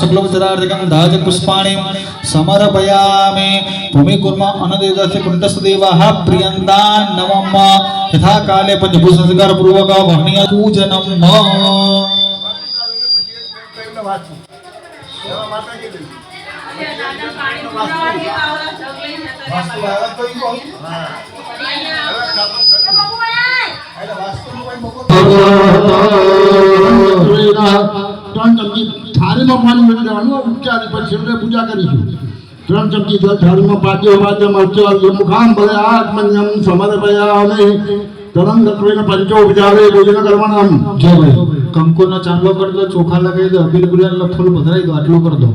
शुक्लवचरार्धकं दाज पुष्पाणि समर्पयामि भूमिकुर्म अनदेदस्य कुण्डस्थदेवाः प्रियन्तां नमः यथा काले पंचभूतसंस्कार पूर्वक वहनीय पूजनम થાળીમાં પાણી મેળવી દેવાનું ઉપચાર પછી છેલ્લે પૂજા કરીશું 3 ચમચી થાળીમાં પાદ્ય મુખામ ભલે આત્મન્યમ સમર્પયામિ તરંગત્વેન પંચોપચારે પૂજન કરવાના જય ભાઈ કંકુનો ચાંદલો કરી દો ચોખા લગાવી દો અબીલ ગુલાલ ફૂલ પધરાઈ દો આટલું કરી દો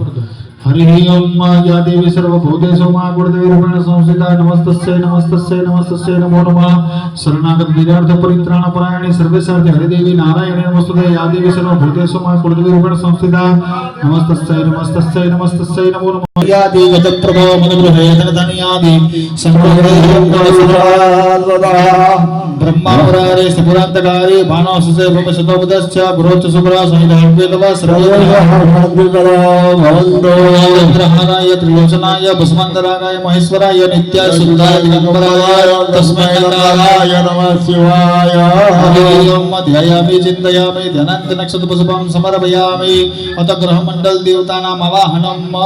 हरि ओम या देवी सर्वभूतेषु मा गुरुदेवी रूपेण संस्थिता नमस्तस्यै नमस्तस्यै नमस्तस्यै नमो नमः शरणागत वीरार्थ परित्राण परायणे सर्वेशार्थे हरिदेवी नारायणे नमस्तुते या देवी सर्वभूतेषु मा गुरुदेवी रूपेण संस्थिता नमस्तस्यै नमस्तस्यै नमस्तस्यै नमो नमः या देवी गतप्रभो मनगृहे धनधनियादि संग्रहे ब्रह्मावरारे सिपुरांतकारे भानोसुसे भूमशतोपदश्च गुरोच्च सुब्रा संहितावेदवा सर्वोपचारे इंद्रहाराय त्रिलोचनाय भस्मांतरागाय महेश्वराय नित्याय शुद्धाय दिगंबराय तस्मै नमः शिवाय ओम ध्यायामि चिन्तयामि ध्यानांत नक्षत्र पुष्पं समर्पयामि अत ग्रह मंडल देवतानां आवाहनम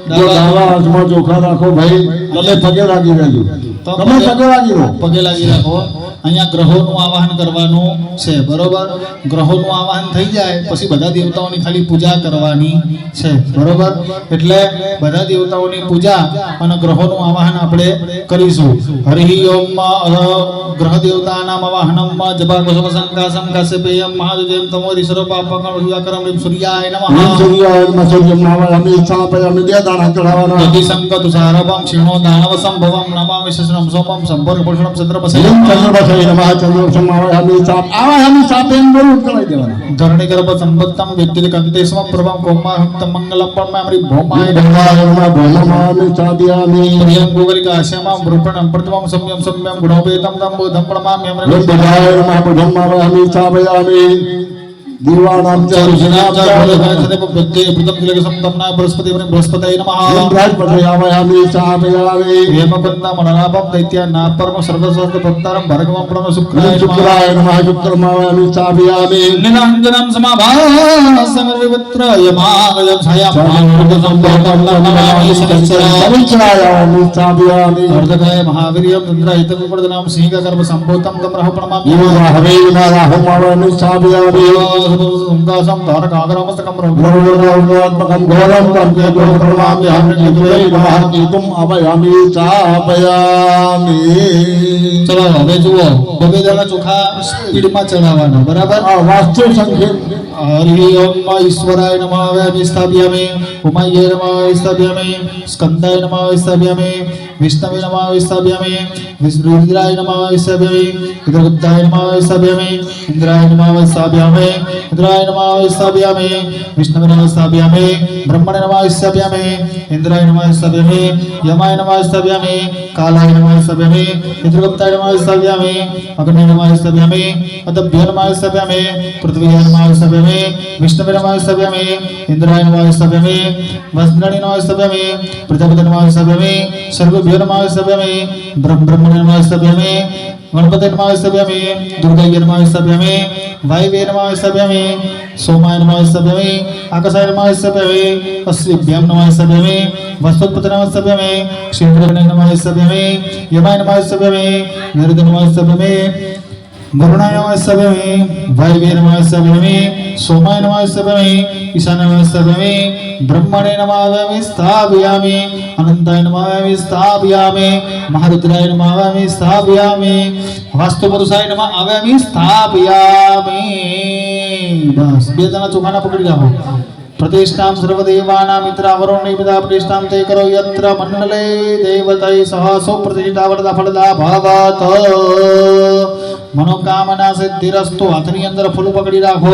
દાવામાં ચોખા રાખો ભાઈ લલે પગે લાગી રહેજો તમે પગે લાગી રહો પગે લાગી રાખો અહીંયા ગ્રહોનું આવાહન કરવાનું છે બરોબર ગ્રહોનું આવાહન થઈ જાય પછી બધા દેવતાઓની ખાલી પૂજા કરવાની છે બરોબર એટલે બધા દેવતાઓની પૂજા અને ગ્રહોનું આવાહન આપણે કરીશું હરિ ઓમ ગ્રહ દેવતાનામ આવાહનમ જપાકુસુમ સંકાસમ કાશ્યપેયમ મહાદેવમ તમોરી સર્વપાપકં વિવાકરમ સૂર્યાય નમઃ સૂર્યાય નમઃ સૂર્યમ નામયામિ સ્થાપયામિ દેદાના ચઢાવવાના यदि संकत सारभं क्षीणो दानव संभवं नमामि शस्त्रं सोमं संपर्क पुरुषं चंद्रपसयं चंद्रपसय नमः चंद्रपसं आवाहयामि सापेन बोलून कराई देवाना धरणी गर्भ संपत्तम विद्युत कांते स्म प्रभं कोमाहक्तं मंगलं परमामृ भौमाय भगवाय नमः भौमामि चादयामि प्रियं गोगलिका आश्यमां रूपणं प्रथमं सम्यं सम्यं गुणोपेतं तं बोधं प्रणमाम्यं भगवाय नमः भौमामि चादयामि दीवानां च ऋषीणां च बुद्धे प्रथम तिलक संतमना बृहस्पति बृहस्पतये नमः बृहस्पतयामि चादयामि हेमपत्ना मननापं दैत्या नापरम सर्वसर्व भक्तारं भरगमं प्रणव शुक्राय नमः शुक्रमामि चादयामि निरञ्जनं समाभासमवित्र यमागयं छायामानृत संभवं नमामि सविच्छरायामि चादयामि अर्धकाय महावीर्यं चन्द्रहितविवर्धनं सिंहगर्भ संभूतं तमरह प्रणमामि हवे नाराहमामि चादयामि संगासं तारकाग्रमस्तकं रघुनाथात्मकं घोरं तंके प्रणमामि हरिद्वै नमः कीतुम अभयामि चापयामि चलो હવે જુઓ બબે દાણા ચોખા સ્પીડમાં ચડાવવાના બરાબર વાસ્તુ સંકેત हरि ओम ईश्वराय नमः स्थापयामि उमाय नमः स्थापयामि स्कंदाय नमः स्थापयामि विष्णवे नमः स्थापयामि रुद्राय नमः स्थापयामि रुद्राय नमः स्थापयामि इंद्राय नमः स्थापयामि इंद्राय नमः स्थापयामि विष्णवे नमः स्थापयामि ब्रह्मणे नमः स्थापयामि इंद्राय नमः स्थापयामि यमाय नमः स्थापयामि कालाय नमः स्थापयामि इंद्रगुप्ताय नमः स्थापयामि अग्नये नमः स्थापयामि अदभ्यो नमः स्थापयामि पृथ्वीये नमः स्थापयामि विष्णवे नमः स्थापयामि इंद्राय नमः स्थापयामि वज्रणे नमः स्थापयामि प्रजापते नमः स्थापयामि सर्वेभ्यो नमः स्थापयामि ब्रह्मणे नमः स्थापयामि गणपते नमः स्थापयामि दुर्गायै नमः स्थापयामि वायवे नमः स्थापयामि सोमाय नमः स्थापयामि आकाशाय नमः स्थापयामि अस्त्रिभ्यां नमः स्थापयामि वस्तुपते नमः स्थापयामि क्षीरणे नमः स्थापयामि यमाय नमः स्थापयामि नरदे नमः स्थापयामि वरुणाय नमः स्थापयामि वायवे नमः स्थापयामि सोमाय नमः स्थापयामि ईशानाय नमः स्थापयामि ब्रह्मणे नमः स्थापयामि अनंताय नमः स्थापयामि महारुद्राय नमः स्थापयामि वास्तुपुरुषाय नमः स्थापयामि बस બે જણા ચોખાના પકડી રાખો प्रतिष्ठां सर्वदेवानां मित्रावरो निमिदा प्रतिष्ठां ते करो यत्र मंडले देवतै सह सौ प्रतिष्ठा वरदा फलदा भवत मनोकामना सिद्धिरस्तु हाथनी अंदर फूल पकड़ी राखो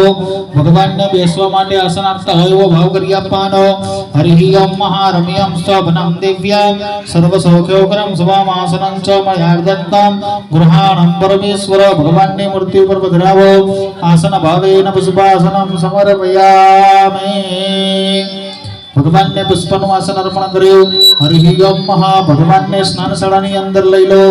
भगवान ने बेसवा माटे आसन आपता होय वो भाव करी आपવાનો हरि ओम महारम्यं शोभनं दिव्यं सर्व सौख्योकरं स्वामासनं च मयार्दत्तं गृहाणं परमेश्वर भगवान ने मूर्ति पर पधरावो आसन भावेन पुष्पासनं समर्पयामि ભગવાનને પુષ્પનું આસન અર્પણ કર્યું. હરિ ઓમ મહા. ભગવાનને સ્નાનશાળાની અંદર લઈ લો.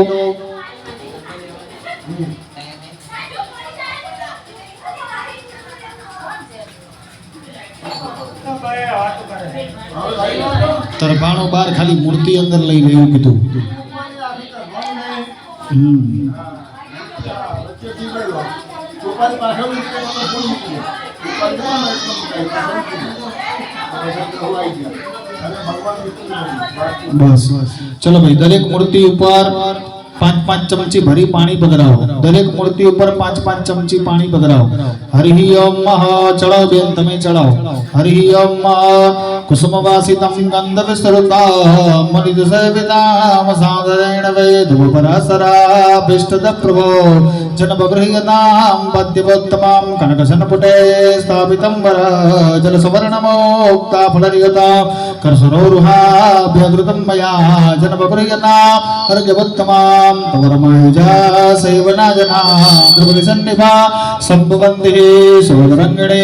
તરભાણો બાર ખાલી મૂર્તિ અંદર લઈ લે એવું કીધું. બસ ચલો ભાઈ, દરેક મૂર્તિ ઉપર 5-5 ચમચી ભરી પાણી પધરાવો. દરેક મૂર્તિ ઉપર 5-5 ચમચી પાણી પધરાવો. હરિ ઓમ મહ. ચડાવો બેન, તમે ચડાવો. હરિ ઓમ મહ. કુસુમવાસિતમ ગંધ વિસ્તૃતમ મનિદસેવિતામ સાધરેણ વેદોપરાસરાભિષ્ટદ પ્રભો જનબગૃહ્યતામ પદ્યવોત્તમમ કનકસનપુટે સ્થાપિતમ વર જલસવર્ણમોક્તા ફલરિયતા કરસરોરુહાભ્યગૃતમ મયા જનબગૃહ્યતામ અર્ઘ્યવોત્તમમ તવરમયુજા સેવના જના દ્રવગસન્નિભા સંભવન્તિ સોદરંગણે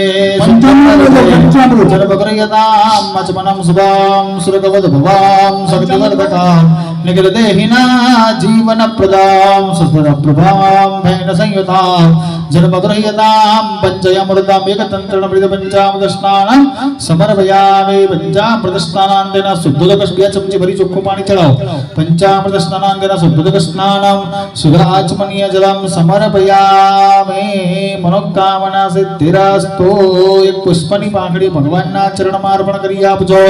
જનબગૃહ્યતામ મચમનમ શુભામ સુરગવદ ભવામ શક્તિવર્ધકામ નિગલદેહિના જીવન પ્રદામ સુસ્વર પ્રભામ ભૈન સંયુતામ જન્મગ્રહ્યતામ પંચયામૃતામ એકતંત્રણ મૃદ પંચામૃત સ્નાનમ સમર્પયામિ. પંચામૃત સ્નાનાંતેના શુદ્ધોદક 2 ચમચી ભરી ચોખ્ખું પાણી ચડાવો. પંચામૃત સ્નાનાંતેના શુદ્ધોદક સ્નાનમ સુધાચમનીય જલમ સમર્પયામિ. મનોકામના સિદ્ધિરસ્તુ. એક પુષ્પની પાંખડી ભગવાનના ચરણમાં અર્પણ કરી આપજો.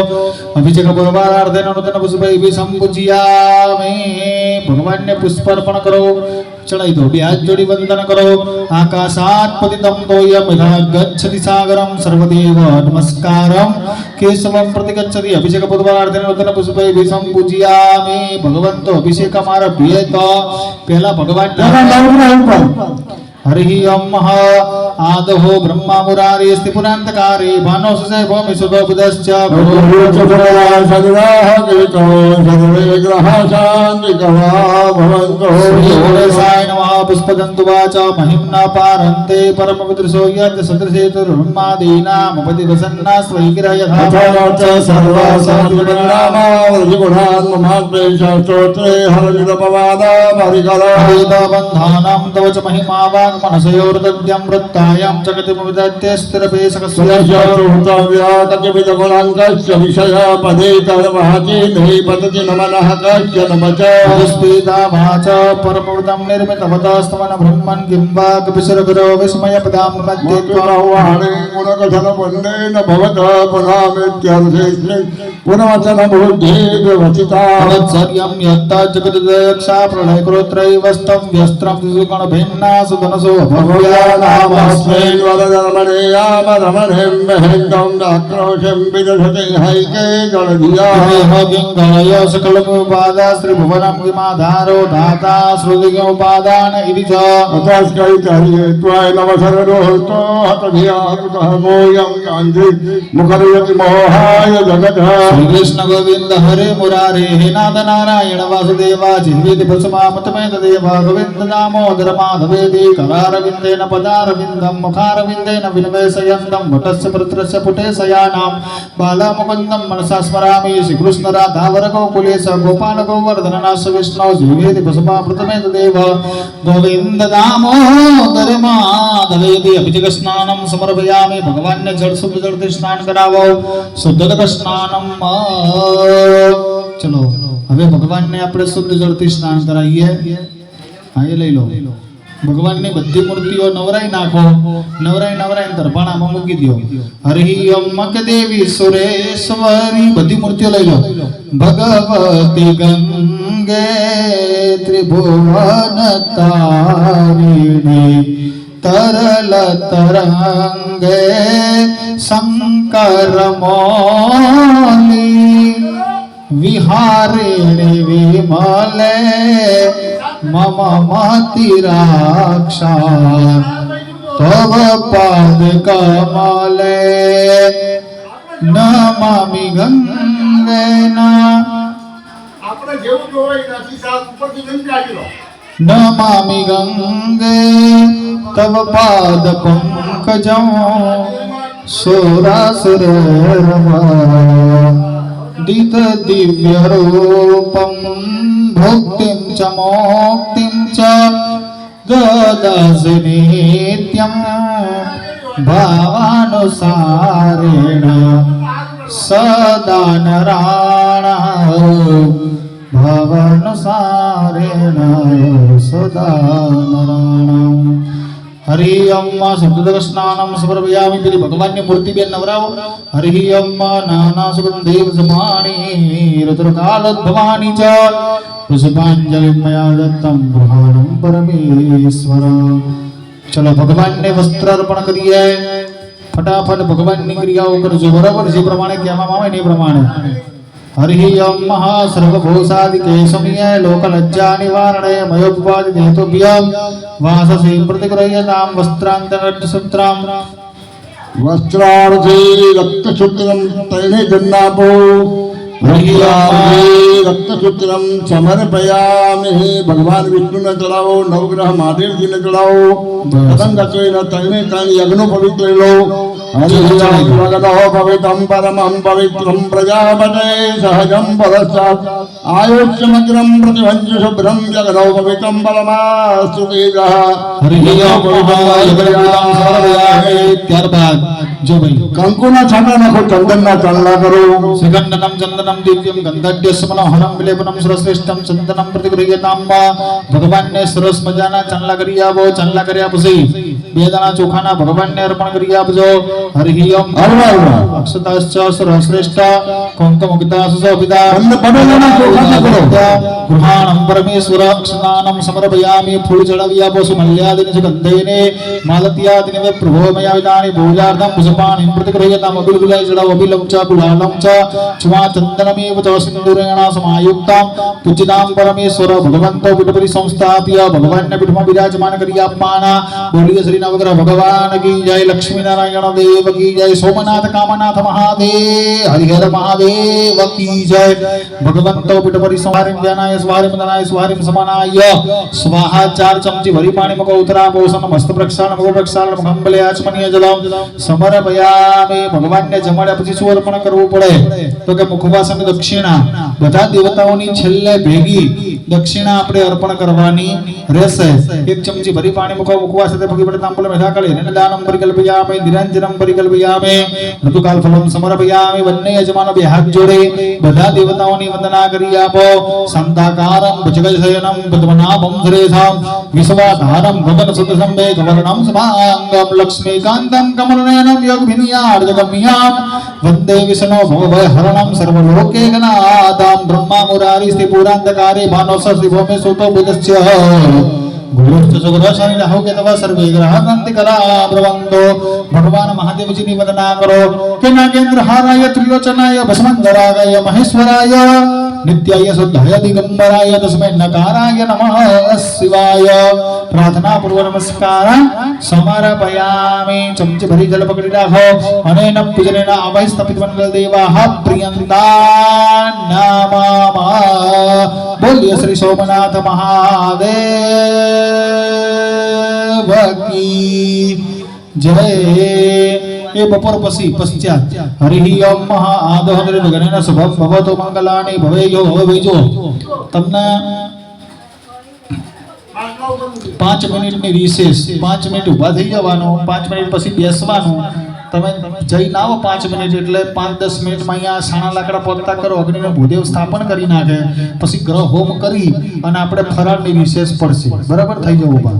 અભિષેક પૂર્વાર્ધેન નૂતન પુષ્પૈ સંપૂજ્યામિ. ભગવાનને પુષ્પ અર્પણ કરો, ચડાઈ દો. 2 હાથ જોડી વંદન કરો. આકાશાત પતિતમ તોયમ ગચ્છતિ સાગરમ સર્વદેવ નમસ્કારમ કેશવમ પ્રતિગચ્છતિ. અભિષેક પૂર્વાર્ધેન નૂતન પુષ્પૈ સંપૂજ્યામિ. ભગવંતો અભિષેક આરભ્યે તો પહેલા ભગવાન હરિ ઓમ મહ. આદહો બ્રહ્મા મુરારીસ્તિ પુરાંતકારી ભાનો સુસે ભૂમિ સુભોબુદશ્ચ શ્રીગણેશાય નમઃ. પુષ્પદંતુ વાચ મહિમ્ના પારંતે પરમ વિદૃશો યત સદૃશેતુ બ્રહ્માદીનામ પતિવસન્ના સ્વૈગ્રયથા બંધાનામ તવ ચ મહિમા વાગ मनसयोर्दद्यं वृत्तायां जगतिमुदत्ते स्थिरपेशकस्वयशोरुतव्यातकिविदगुणाङ्कस्य विषयपदे तर्वहति नहि पतति न मनः कश्चन वचस्पीता वाचा परमवृतं निर्मितवतस्तमन ब्रह्मन् किं वा कपिशरगुरो विस्मयपदां मध्ये त्वमवाणे गुणकथनपुण्येन भवतः पुनःमित्यर्थेऽस्मिन् पुनवचनबुद्धेर्वचिता वत्सर्यं यत्ता जगददक्षा प्रलयकृत्रैवस्तं व्यस्त्रं द्विगुणभिन्ना सुधनसो भव्यानामस्मिन् वरदरमणेयामरमणिं महेन्दं दाक्रोशं विदधते हैके गणधिया किङ्गणय सकलमुपादा श्रीभुवनं किमाधारो धाता श्रुतिकोपादान इति च तस्कैतर्यत्वाय नवसररोहतो हतधिया कुतः मोयं गान्धि मुखरयति मोहाय जगतः श्रीकृष्ण गोविन्द हरे मुरारे हे नाथ नारायण वासुदेवा जिह्वेति भस्मामतमेत देवा गोविन्द दामोदर माधवेति करारविन्देन पदारविन्दं मुखारविन्देन विनिवेशयन्तं वटस्य पुत्रस्य पुटे शयानां बालमुकुन्दं मनसा स्मरामि श्रीकृष्ण राधावर गोकुलेश गोपाल गोवर्धननाश विष्णु जीवेति भस्मामृतमेत देव गोविन्द दामोदर माधवेति. अभिषेक स्नानं समर्पयामि. भगवानને જળ શુદ્ધ જળથી સ્નાન કરાવો. શુદ્ધોદક સ્નાનમ. ચલો હવે ભગવાનને આપણે શુદ્ધ જળથી સ્નાન કરાવીએ. હા એ લઈ લો. ભગવાનની બધી મૂર્તિઓ નવરાઈ નાખો. નવરાઈ દરબાણામાં મૂકી દો. હરિ ઓમ મક દેવી સુરેશ્વરી. બધી મૂર્તિઓ લઈ લો. ભગવતી ગંગે ત્રિભુવન તારિણી तरल तरंगे शंकर मौली विहारिणी विमले मम मति रक्षा तव पाद कमले नमामि गंगे ना આપણે જેવું જોવાય નથી સાત ઉપરથી ગંગા ગયો नमामि गंगे तव पाद पंकजं सुरासुरैर्वदित दिव्यरूपं भुक्तिं च मोक्तिं च ददासि नित्यं भावानुसारेण सदा नराणां भावानुसारेण सदा नराणां हरि ओम सुगंध स्नानम समर्पयामि तेरी भगवान ने मूर्ति बेन नवराओ हरि ओम नाना सुगंधेव समानि रुद्रकाल भवानी च पुष्पांजलि मया दत्तम ब्रह्माणं परमेश्वर। चलो भगवान ने वस्त्र अर्पण करिए फटाफट भगवान ની ક્રિયાઓ કરજો બરાબર જે પ્રમાણે કહેવામાં આવે ને એ પ્રમાણે हरि ओम महा सर्वभूषादिके समिये लोकलज्जा निवारणे मयोपवादि देतोभ्यं वाससे प्रतिगृह्यतां वस्त्रान्तरसूत्रं वस्त्रार्थे रक्तसूत्रं तैने जन्नापो रक्तसूत्रं समर्पयामि भगवान विष्णु ने चढ़ाओ नवग्रह महादेव जी ने चढ़ाओ तदंगत्वेन तैने तैन यज्ञ पवित्र लो भगतो पवित्रं परमं पवित्रं प्रजापते सहजं पदस्तात् आयुष्यमग्रं प्रतिभञ्च शुभ्रं जगतो पवित्रं परमास्तु तेजः हरि ओम ત્યારબાદ જો ભાઈ કંકુના છાંટા નાખો ચંદનના ચાંદલા કરો સુગંધનમ ચંદનમ દિવ્યમ ગંધદ્યસ્મનો હરમ વિલેપનમ શ્રેષ્ઠમ ચંદનમ પ્રતિગૃહ્યતામ ભગવાનને સરસ મજાના ચાંદલા કરી આપો ચાંદલા કર્યા પછી બે દાણા ચોખાના ભગવાનને અર્પણ કરી આપજો હરિ ઓમ અક્ષતાશ્ચ શ્રેષ્ઠ કંકુમુક્તા સુશોભિતા પડેલાના ચોખાના કરો ગૃહાણમ પરમેશ્વર અક્ષતાનમ સમર્પયામિ ફૂલ ચડાવી આપો સુમલ્યાદિને સુગંધેને માલત્યાદિને પ્રભોમયા વિદાની ભોજાર્થમ પુષ્પાણિ પ્રતિગૃહ્યતામ અબિલગુલાય ચડાવો અબિલમ ચ ગુલાલમ ચ ચુમા ચંદનમેવ ચ સિંદુરેણ સમાયુક્તમ પૂજ્યતામ પરમેશ્વર ભગવંતો પીઠપરી સંસ્થાપ્ય ભગવાનને પીઠમાં બિરાજમાન કરી આપવાના બોલીએ શ્રી નવગ્રહ ભગવાન કી જય લક્ષ્મી નારાયણ દેવ કી જય સોમનાથ કામનાથ મહાદેવ હરિહર મહાદેવ કી જય ભગવંતો પીઠપરી સંવારિમ જ્ઞાનાય સ્વારિમ દનાય સ્વારિમ સમાનાય સ્વાહા 4 ચમચી ભરી પાણી મકો ઉતરા પોષણ મસ્ત પ્રક્ષાલન મકો પ્રક્ષાલન મુખંબલે આચમનીય જલમ સમર્પયામિ ભગવાનને જમાડ્યા પછી શું અર્પણ કરવું પડે તો કે મુખવાસન દક્ષિણા બધા દેવતાઓની છેલ્લે ભેગી દક્ષિણા આપણે અર્પણ કરવાની રહેશે 1 ચમચી ભરી પાણી મુકો મુખવાસ સાથે ભગી પડે તાંબૂલ મેઠા કળી એને દાનમ પરિકલ્પયામિ નિરંજનમ પરિકલ્પયામિ ઋતુકાલ ફલમ સમર્પયામિ બંને યજમાનો બે હાથ જોડે બધા દેવતાઓની વંદના કરી આપો સંતાકારમ ભુજગશયનમ પદ્મનાભમ સુરેશમ વિશ્વાધારમ ગગન સદસમ મેઘવર્ણમ સમાંગમ લક્ષ્મીકાંતમ કમલનયનમ યોગવિનિયાર્જગમ્યામ વંદે વિષ્ણુ ભવભયહરણમ સર્વલોકૈકનાથમ બ્રહ્મા મુરારી સ્થિપુરાંધકારે ભાનોસ શિવમે સુતો બુધસ્ય ગુરુસ્ત સુગ્રહશનિ રાહુ કેતવ સર્વે ગ્રહ ક્રાંતિકરા બ્રવંતો ભગવાન મહાદેવજીની વંદના કરો કે નાગેન્દ્ર હારાય ત્રિલોચનાય ભસ્મંધરાય મહેશ્વરાય નિત્યાય શુદ્ધાય દિગંબરાય તસ્મૈ નકારાય નમઃ શિવાય પ્રાર્થના પૂર્વ નમસ્કાર સમર્પયામિ ચમચી ભરી જલ પકડી રાખો અને ન પૂજનેન આવાય સ્થાપિત મંગલ દેવાહ પ્રિયંતા નમઃ બોલ્ય શ્રી સોમનાથ મહાદેવ કી જય એ બપોર પછી પશ્ચાત હરિ ઓમ મહા આદહરે ગણેન શુભમ ભવતો મંગલાની ભવેયો હવે વેજો તમને 5 મિનિટની રિસેસ 5 મિનિટ ઊભા થઈ જવાનું 5 મિનિટ પછી બેસવાનું તમે જઈને આવો 5 મિનિટ એટલે 5-10 મિનિટમાં અહીંયા સાણા લાકડા પોતા કરો અગ્નિનો ભૂદેવ સ્થાપન કરી નાખે પછી ગ્રહ હોમ કરી અને આપણે ફરાળની રિસેસ પડશે બરાબર થઈ જવું બા